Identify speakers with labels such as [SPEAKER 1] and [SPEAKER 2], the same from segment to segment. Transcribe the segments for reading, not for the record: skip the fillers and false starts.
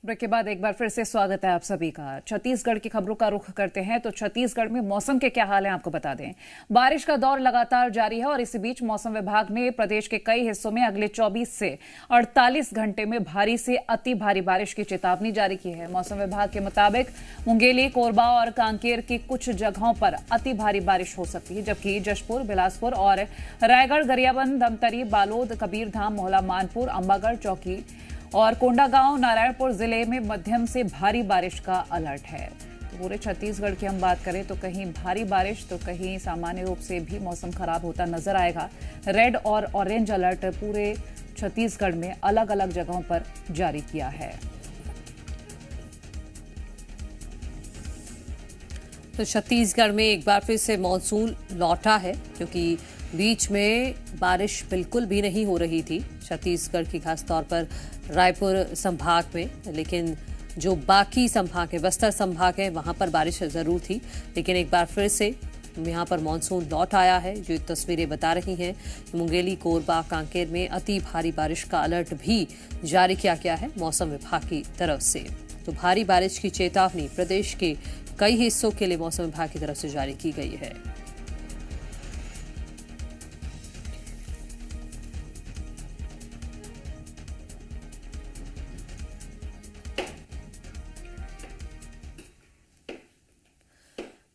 [SPEAKER 1] Break के बाद एक बार फिर से स्वागत है आप सभी का। छत्तीसगढ़ की खबरों का रुख करते हैं तो छत्तीसगढ़ में मौसम के क्या हाल हैं आपको बता दें। बारिश का दौर लगातार जारी है और इसी बीच मौसम विभाग ने प्रदेश के कई हिस्सों में अगले 24 से 48 घंटे में भारी से अति भारी बारिश की चेतावनी जारी की है। मौसम विभाग के मुताबिक मुंगेली, कोरबा और कांकेर की कुछ जगहों पर अति भारी बारिश हो सकती है, जबकि जशपुर, बिलासपुर और रायगढ़, गरियाबंद, धमतरी, बालोद, कबीरधाम, मोहला, मानपुर, अंबागढ़, चौकी और कोंडागांव, नारायणपुर जिले में मध्यम से भारी बारिश का अलर्ट है। तो पूरे छत्तीसगढ़ की हम बात करें तो कहीं भारी बारिश तो कहीं सामान्य रूप से भी मौसम खराब होता नजर आएगा। रेड और ऑरेंज अलर्ट पूरे छत्तीसगढ़ में अलग अलग जगहों पर जारी किया है।
[SPEAKER 2] तो छत्तीसगढ़ में एक बार फिर से मानसून लौटा है, क्योंकि बीच में बारिश बिल्कुल भी नहीं हो रही थी छत्तीसगढ़ की, खासतौर पर रायपुर संभाग में। लेकिन जो बाकी संभाग है, बस्तर संभाग है, वहां पर बारिश जरूर थी, लेकिन एक बार फिर से यहां पर मानसून लौट आया है। जो तस्वीरें बता रही हैं, मुंगेली, कोरबा, कांकेर में अति भारी बारिश का अलर्ट भी जारी किया गया है मौसम विभाग की तरफ से। तो भारी बारिश की चेतावनी प्रदेश के कई हिस्सों के लिए मौसम विभाग की तरफ से जारी की गई है।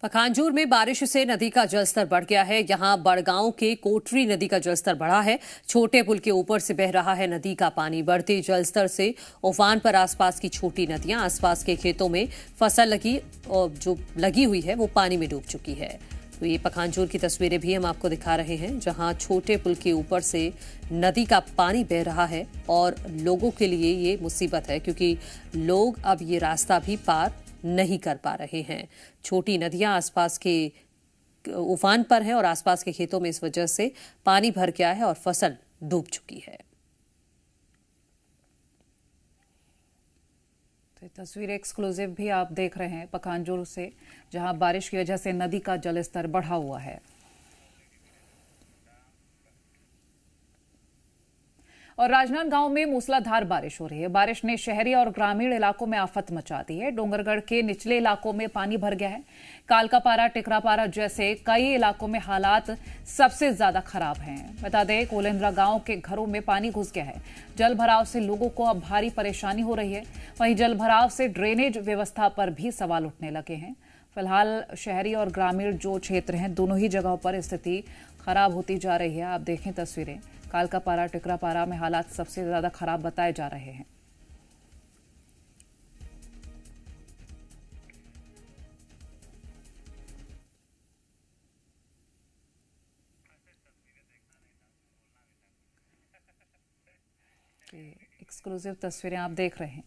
[SPEAKER 2] पखांजूर में बारिश से नदी का जलस्तर बढ़ गया है। यहां बड़गांव के कोटरी नदी का जलस्तर बढ़ा है। छोटे पुल के ऊपर से बह रहा है नदी का पानी। बढ़ते जलस्तर से उफान पर आसपास की छोटी नदियां, आसपास के खेतों में फसल जो लगी हुई है वो पानी में डूब चुकी है। तो ये पखांजूर की तस्वीरें भी हम आपको दिखा रहे हैं, जहां छोटे पुल के ऊपर से नदी का पानी बह रहा है और लोगों के लिए ये मुसीबत है, क्योंकि लोग अब ये रास्ता भी पार नहीं कर पा रहे हैं। छोटी नदियां आसपास के उफान पर हैं और आसपास के खेतों में इस वजह से पानी भर गया है और फसल डूब चुकी है।
[SPEAKER 1] तो तस्वीर एक्सक्लूसिव भी आप देख रहे हैं पखांजूर से, जहां बारिश की वजह से नदी का जलस्तर बढ़ा हुआ है। और राजनांदगांव में मूसलाधार बारिश हो रही है। बारिश ने शहरी और ग्रामीण इलाकों में आफत मचा दी है। डोंगरगढ़ के निचले इलाकों में पानी भर गया है। कालकापारा, टिकरापारा जैसे कई इलाकों में हालात सबसे ज्यादा खराब हैं। बता दें, कोलेंद्रा गांव के घरों में पानी घुस गया है। जल भराव से लोगों को अब भारी परेशानी हो रही है। वहीं जल भराव से ड्रेनेज व्यवस्था पर भी सवाल उठने लगे हैं। फिलहाल शहरी और ग्रामीण जो क्षेत्र हैं, दोनों ही जगहों पर स्थिति खराब होती जा रही है। आप देखें तस्वीरें, कालकापारा, टिकरापारा में हालात सबसे ज्यादा खराब बताए जा रहे हैं। एक्सक्लूसिव तस्वीरें आप देख रहे हैं।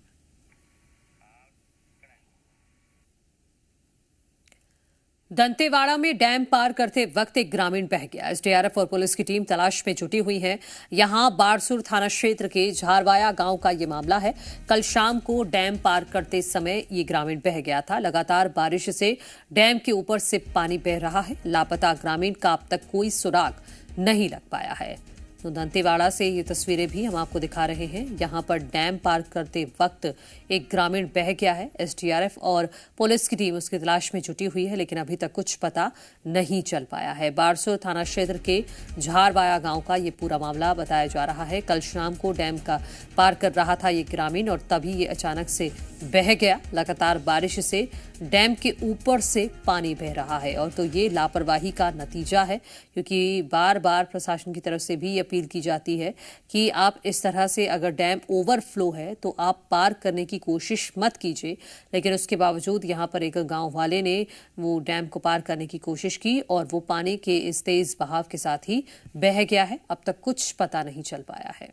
[SPEAKER 2] दंतेवाड़ा में डैम पार करते वक्त एक ग्रामीण बह गया। एसडीआरएफ और पुलिस की टीम तलाश में जुटी हुई है। यहां बारसूर थाना क्षेत्र के झारवाया गांव का ये मामला है। कल शाम को डैम पार करते समय ये ग्रामीण बह गया था। लगातार बारिश से डैम के ऊपर से पानी बह रहा है। लापता ग्रामीण का अब तक कोई सुराग नहीं लग पाया है। तो दंतेवाड़ा से ये तस्वीरें भी हम आपको दिखा रहे हैं। यहां पर डैम पार करते वक्त एक ग्रामीण बह गया है। एसडीआरएफ और पुलिस की टीम उसकी तलाश में जुटी हुई है, लेकिन अभी तक कुछ पता नहीं चल पाया है। बारसूर थाना क्षेत्र के झारवाया गांव का ये पूरा मामला बताया जा रहा है। कल शाम को डैम का पार कर रहा था ये ग्रामीण और तभी ये अचानक से बह गया। लगातार बारिश से डैम के ऊपर से पानी बह रहा है और तो ये लापरवाही का नतीजा है, क्योंकि बार बार प्रशासन की तरफ से भी अपील की जाती है कि आप इस तरह से अगर डैम ओवरफ्लो है तो आप पार करने की कोशिश मत कीजिए। लेकिन उसके बावजूद यहाँ पर एक गांव वाले ने वो डैम को पार करने की कोशिश की और वो पानी के इस तेज बहाव के साथ ही बह गया है। अब तक कुछ पता नहीं चल पाया है।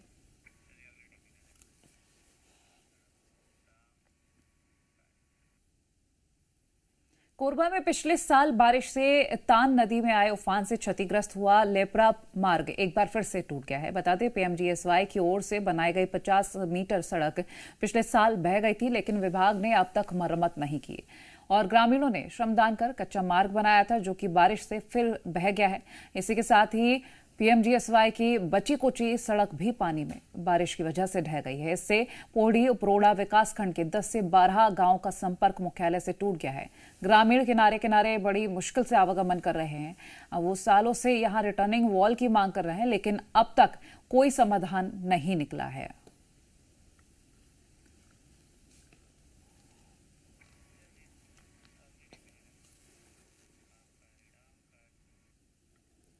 [SPEAKER 1] कोरबा में पिछले साल बारिश से तान नदी में आए उफान से क्षतिग्रस्त हुआ लेपरा मार्ग एक बार फिर से टूट गया है। बता दें, पीएमजीएसवाई की ओर से बनाई गई 50 मीटर सड़क पिछले साल बह गई थी, लेकिन विभाग ने अब तक मरम्मत नहीं की और ग्रामीणों ने श्रमदान कर कच्चा मार्ग बनाया था, जो कि बारिश से फिर बह गया है। इसी के साथ ही पीएमजीएसवाई की बची कुची सड़क भी पानी में बारिश की वजह से ढह गई है। इससे पोढ़ी उपरोड़ा विकासखंड के 10 से 12 गांव का संपर्क मुख्यालय से टूट गया है। ग्रामीण किनारे किनारे बड़ी मुश्किल से आवागमन कर रहे हैं। वो सालों से यहां रिटर्निंग वॉल की मांग कर रहे हैं, लेकिन अब तक कोई समाधान नहीं निकला है।